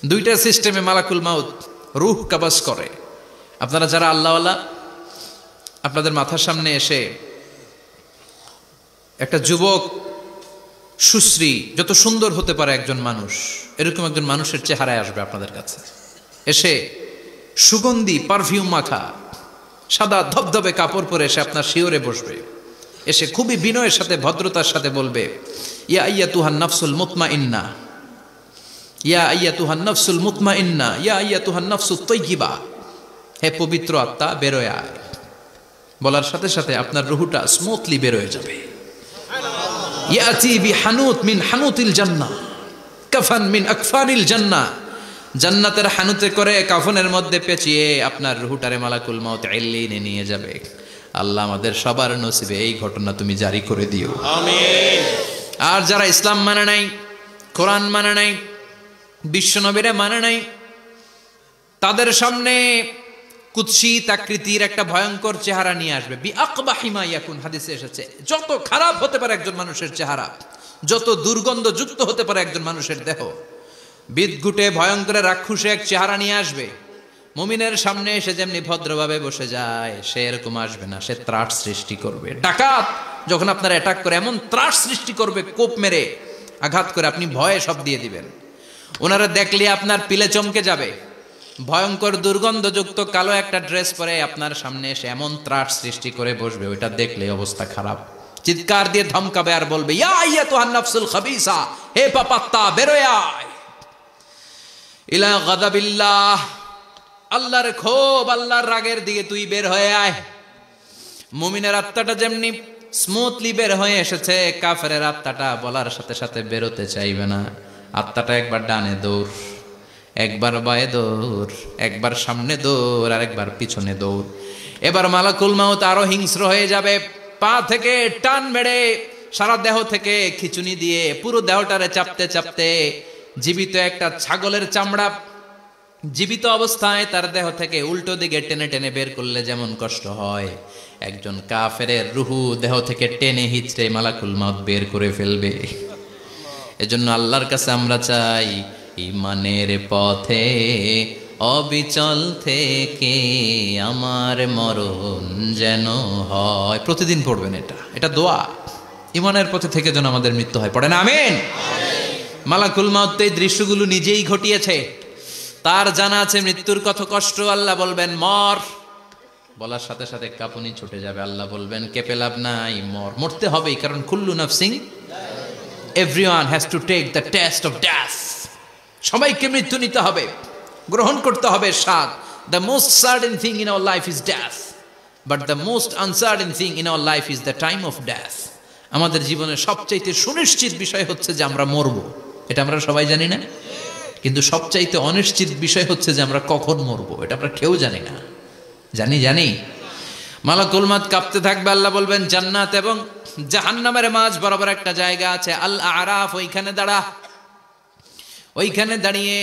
দুইটা সিস্টেমে মালাকুল মাউত রূহ কবজ করে। আপনারা যারা আল্লাহওয়ালা, আপনাদের মাথার সামনে এসে একটা যুবক সুশ্রী, যত সুন্দর হতে পারে একজন মানুষ, এরকম একজন মানুষের চেহারায় আসবে আপনাদের কাছে, এসে সুগন্ধি পারফিউম মাখা সাদা ধবধবে কাপড় পরে এসে আপনার শিওরে বসবে, এসে খুবই বিনয়ের সাথে ভদ্রতার সাথে বলবে, ইয়া আইয়াতুহান নাফসুল মুতমাইন্না, ইয়া আইয়াতুহান নাফসুল মুতমাইন্না, ইয়া আইয়াতুহান নাফসুত তাইয়্যিবা, হে পবিত্র আত্মা বেরোয় আয়। বলার সাথে সাথে আপনার রুহটা স্মুথলি বেরোয় যাবে। ইয়াতি বিহানুত মিন হানুতিল জান্নাহ, কাফান মিন আকফানিল জান্নাহ, জান্নাতের হানুতে করে কাফনের মধ্যে পেঁচিয়ে আপনার রুহটারে মালাকুল মাউত ইল্লিনে নিয়ে যাবে। আল্লাহ আমাদের সবার নসিবে এই ঘটনা তুমি জারি করে দিও, আমিন। আর যারা ইসলাম মানে নাই, কোরআন মানে নাই, বিশ্বনবীরে মানে নাই, তাদের সামনে কুৎসিত আকৃতির একটা ভয়ঙ্কর চেহারা নিয়ে আসবে। বি আকবাহি মা ইয়াকুন, হাদিসে এসেছে, যত খারাপ হতে পারে একজন মানুষের চেহারা, যত দুর্গন্ধযুক্ত হতে পারে একজন মানুষের দেহ, বিদঘুটে ভয়ঙ্কর রাক্ষসে এক চেহারা নিয়ে আসবে। মুমিনের সামনে এসে যেমনি ভদ্রভাবে বসে যায়, সে এরকম আসবে না, সে ত্রাস সৃষ্টি করবে। ডাকাত যখন আপনার অ্যাটাক করে এমন ত্রাস সৃষ্টি করবে, কোপ মেরে আঘাত করে আপনি ভয়ে সব দিয়ে দিবেন। ওনারা দেখলে আপনার পিলে চমকে যাবে। ভয়ঙ্কর দুর্গন্ধযুক্ত কালো একটা ড্রেস পরে আপনার সামনে এসে এমন ত্রাস সৃষ্টি করে বসবে, ওইটা দেখলে অবস্থা খারাপ। চিৎকার দিয়ে ধমকাবে আর বলবে, ইয়া আইয়াতুহান নাফসুল খাবিসা, হে পাপাত্তা বেরোয় আয় ইলা গাদাবিল্লাহ, আল্লাহর ক্ষোভ, আল্লাহর রাগের দিকে তুই বের হয়ে আয়। মুমিনের আত্মাটা যেমনি স্মুথলি বের হয়ে এসেছে, কাফেরের আত্মাটা বলার সাথে সাথে বেরোতে চাইবে না। আত্মাটা একবার ডানে দৌড়, একবার বায়ে দৌড়, একবার সামনে দৌড়, আর একবার পিছনে দৌড়। এবার মালাকুল মাউত আরো হিংস্র হয়ে যাবে। পা থেকে টান মেরে সারা দেহ থেকে খিচুনি দিয়ে পুরো দেহটারে চাপতে চাপতে জীবিত একটা ছাগলের চামড়া জীবিত অবস্থায় তার দেহ থেকে উল্টো দিকে টেনে টেনে বের করলে যেমন কষ্ট হয়, একজন কাফেরের রুহু দেহ থেকে টেনে হিচড়ে মালাকুল মাউত বের করে ফেলবে। এজন্য আল্লাহর কাছে আমরা চাই, ঈমানের পথে অবিচল থেকে আমার মরণ যেন হয়। প্রতিদিন পড়বেন এটা দোয়া। ঈমানের পথে থেকে যেন আমাদের মৃত্যু হয়, পড়েন আমিন। মালাকুল মাউত এই দৃশ্যগুলো নিজেই ঘটিয়েছে, তার জানা আছে মৃত্যুর কত কষ্ট। আল্লাহ বলবেন মর, বলার সাথে সাথে কাঁপুনি ছুটে যাবে। আল্লাহ বলবেন কেঁপে লাভ নাই, মর, মরতে হবেই, কারণ কুল্লু নাফসিন, everyone has to take the test of death. সবাইকে মৃত্যু নিতে হবে, গ্রহণ করতে হবে স্বাদ। The most certain thing in our life is death, but the most uncertain thing in our life is the time of death. আমাদের জীবনের সবচাইতে সুনিশ্চিত বিষয় হচ্ছে যে আমরা মরবো, এটা আমরা সবাই জানি না, কিন্তু সবচাইতে অনিশ্চিত বিষয় হচ্ছে যে আমরা কখন মরবো, এটা আমরা কেউ জানি না। জানি মালাকুল মাউত কাঁপতে থাকবে। আল্লাহ বলবেন জান্নাত এবং জাহান্নামের মাঝ বরাবর একটা জায়গা আছে, আল আরাফ, ওইখানে দাঁড়া। ওইখানে দাঁড়িয়ে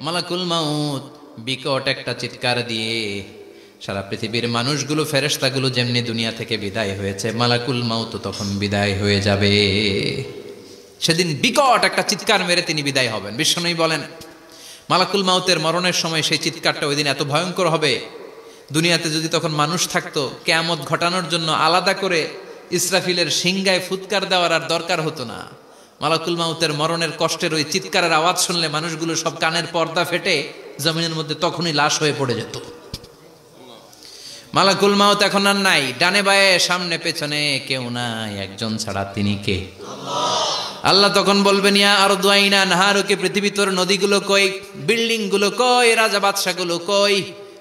মালাকুল মাউত বিকট একটা চিৎকার দিয়ে সারা পৃথিবীর মানুষগুলো, ফেরেশতাগুলো যেমনি দুনিয়া থেকে বিদায় হয়েছে, মালাকুল মাউত তখন বিদায় হয়ে যাবে। সেদিন বিকট একটা চিৎকার মেরে তিনি বিদায় হবেন। বিশ্বনবী বলেন মালাকুল মাউতের মরণের সময় সেই চিৎকারটা ওই দিন এত ভয়ঙ্কর হবে, দুনিয়াতে যদি তখন মানুষ থাকতো, কিয়ামত ঘটানোর জন্য আলাদা করে ইসরাফিলের সিংগায় ফুৎকার দেওয়ার আর দরকার হতো না। মালাকুল মাউতের মরণের কষ্টের ওই চিৎকারের আওয়াজ শুনলে মানুষগুলো সব কানের পর্দা ফেটে জমিনের মধ্যে তখনই লাশ হয়ে পড়ে যেত। মালাকুল মাউত এখন আর নাই, ডানে বায়ে সামনে পেছনে কেউ নাই, একজন ছাড়া, তিনি কে? আল্লাহ তখন বলবেন ইয়া আরদু আইনা নাহারুকে, পৃথিবী তোর নদীগুলো কই, বিল্ডিং গুলো কই, রাজা বাদশাগুলো কই,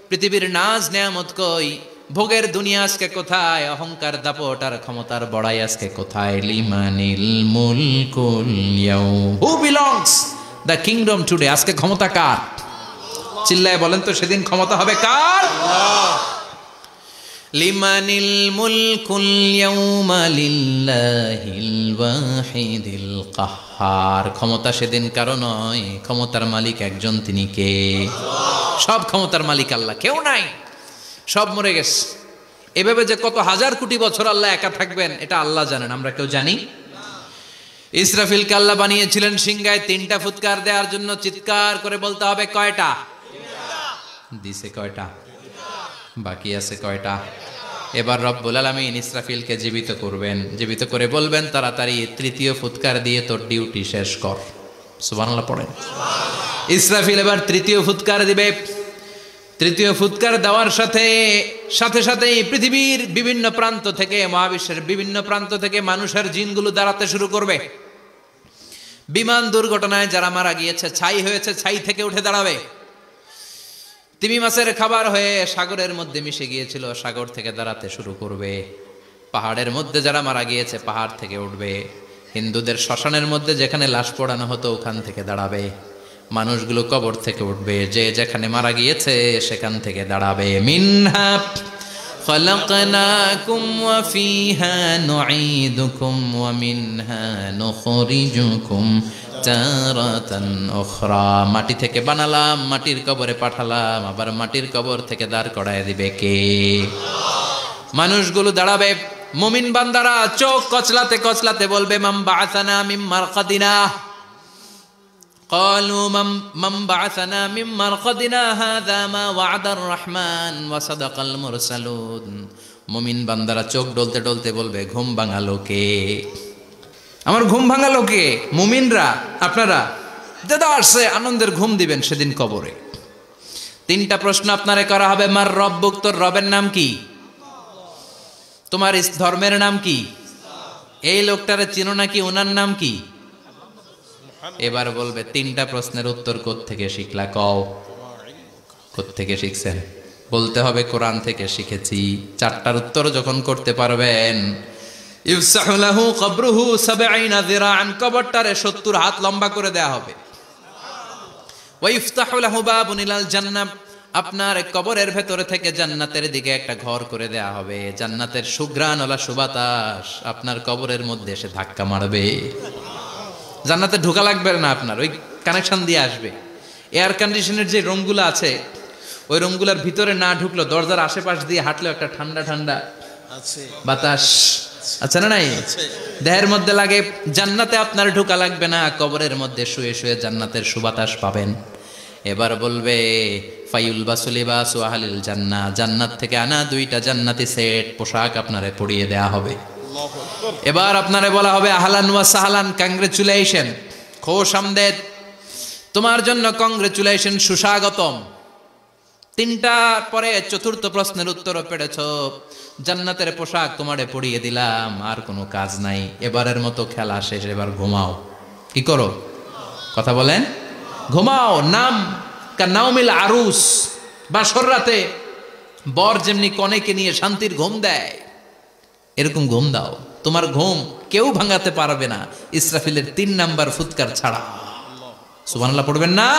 পৃথিবীর নাজ নেয়ামত কই, ভোগের দুনিয়া আজকে কোথায়, অহংকার দাপট আর ক্ষমতার বড়াই আজকে কোথায়? লিমানিল মুলকুল ইয়াউম, who belongs the kingdom today, আজকে ক্ষমতা কার? চিল্লায় বলেন তো, সেদিন ক্ষমতা হবে কার? লিমানিল মুলকুল ইয়াউমা লিল্লাহিল ওয়াহিদিল কাহ্হার, ক্ষমতা সেদিন কারো নয়, ক্ষমতার মালিক একজন, তিনি কে? সব ক্ষমতার মালিক আল্লাহ, কেউ নাই, সব মরে গেছে। এভাবে যে কত হাজার কোটি বছর আল্লাহ একা থাকবেন এটা আল্লাহ জানেন, আমরা কেউ জানি? ইসরাফিলকে আল্লাহ বানিয়েছিলেন সিংহায় 3টা ফুৎকার দেওয়ার জন্য। চিৎকার করে বলতে হবে কয়টা? দিছে কয়টা? বাকি আছে কয়টা? এবার রব্বুল আলামিন ইসরাফিলকে জীবিত করবেন, জীবিত করে বলবেন তাড়াতাড়ি 3য় ফুৎকার দিয়ে তোর ডিউটি শেষ কর। সুবহানাল্লাহ পড়েন। ইসরাফিল এবার 3য় ফুৎকার দিবে। 3য় ফুৎকার দেওয়ার সাথে সাথেই পৃথিবীর বিভিন্ন প্রান্ত থেকে, মহাবিশ্বের বিভিন্ন প্রান্ত থেকে মানুষের জিনগুলো দাঁড়াতে শুরু করবে। বিমান দুর্ঘটনায় যারা মারা গিয়েছে, ছাই হয়েছে, ছাই থেকে উঠে দাঁড়াবে। তিমি মাছের খাবার হয়ে সাগরের মধ্যে মিশে গিয়েছিল, সাগর থেকে দাঁড়াতে শুরু করবে। পাহাড়ের মধ্যে যারা মারা গিয়েছে, পাহাড় থেকে উঠবে। হিন্দুদের শ্মশানের মধ্যে যেখানে লাশ পোড়ানো হতো, ওখান থেকে দাঁড়াবে। মানুষগুলো কবর থেকে উঠবে, যে যেখানে মারা গিয়েছে সেখান থেকে দাঁড়াবে। মিনহা খালাকনাকুম ওয়া ফিহা নুঈদুকুম ওয়া মিনহা নুখরিজুকুম তারাতান উখরা। মাটি থেকে বানালাম, মাটির কবরে পাঠালাম, আবার মাটির কবর থেকে দাঁড় করায় দিবে কে? মানুষগুলো দাঁড়াবে। মুমিন বান্দারা চোখ কচলাতে কচলাতে বলবে মান বাআসানা মিন মারকাদিনা। قالوا من بعثنا من مرقدنا هذا ما وعد الرحمن وصدق المرسلون। মুমিন বান্দারা চোখ ডলতে ডলতে বলবে ঘুম ভাঙালো কে? আমার ঘুম ভাঙালো কে? মুমিনরা, আপনারা দেদারসে আনন্দের ঘুম দিবেন সেদিন কবরে। 3টা প্রশ্ন আপনারে করা হবে। মার রব্বুক, তোর রবের নাম কি? তোমার ধর্মের নাম কি? এই লোকটারে চিনো নাকি? ওনার নাম কি? এবার বলবে 3টা প্রশ্নের উত্তর কোত্থেকে শিখলা? কও কোত্থেকে শিখছেন? বলতে হবে কোরআন থেকে শিখেছি। 4টার উত্তর যখন করতে পারবেন, ইফসাহু লাহু কবরুহু 70 যিরাআন, কবরটারে 70 হাত লম্বা করে দেয়া হবে। ওয়া ইফতাহু লাহু বাবুন ইলাল জান্নাহ, আপনার কবরের ভেতরে থেকে জান্নাতের দিকে একটা ঘর করে দেয়া হবে। জান্নাতের সুঘ্রাণওয়ালা সুবাতাস আপনার কবরের মধ্যে এসে ধাক্কা মারবে। জান্নাতে ঢোকা লাগবে না, আপনার ওই কানেকশন দিয়ে আসবে। এয়ার কন্ডিশনের যে রুমগুলো আছে, ওই রুমগুলোর ভিতরে না ঢুকলো, দরজার আশেপাশ দিয়ে হাঁটলেও একটা ঠান্ডা ঠান্ডা বাতাস আছে না? নাই, দেহের মধ্যে লাগে। জান্নাতে আপনার ঢোকা লাগবে না, কবরের মধ্যে শুয়ে শুয়ে জান্নাতের সুবাতাস পাবেন। এবার বলবে ফাইউল বাসুলিবাসু আহলিল জান্নাহ, জান্নাত থেকে আনা 2টা জান্নাতি সেট পোশাক আপনারে পরিয়ে দেয়া হবে। এবার আপনারে বলা হবে আহলান ওয়া সাহলান, কংগ্রেচুলেশন, খোশ আমদেদ, তোমার জন্য কংগ্রেচুলেশন, সুস্বাগতম। 3টার পরে 4র্থ প্রশ্নের উত্তরও পেরেছ। জান্নাতের পোশাক তোমারে পরিয়ে দিলাম, আর কোনো কাজ নাই, এবারের মতো খেলা শেষ, এবার ঘুমাও। কি করো? কথা বলেন, ঘুমাও। নাম কানাউমিল আরুস, বাসর রাতে বর যেমনি কনেকে নিয়ে শান্তির ঘুম দেয়, এরকম ঘুম দাও। তোমার ঘুম কেউ ভাঙাতে পারবে না ইসরাফিলের 3 নাম্বার ফুৎকার ছাড়া। সুবহানাল্লাহ পড়বেন না?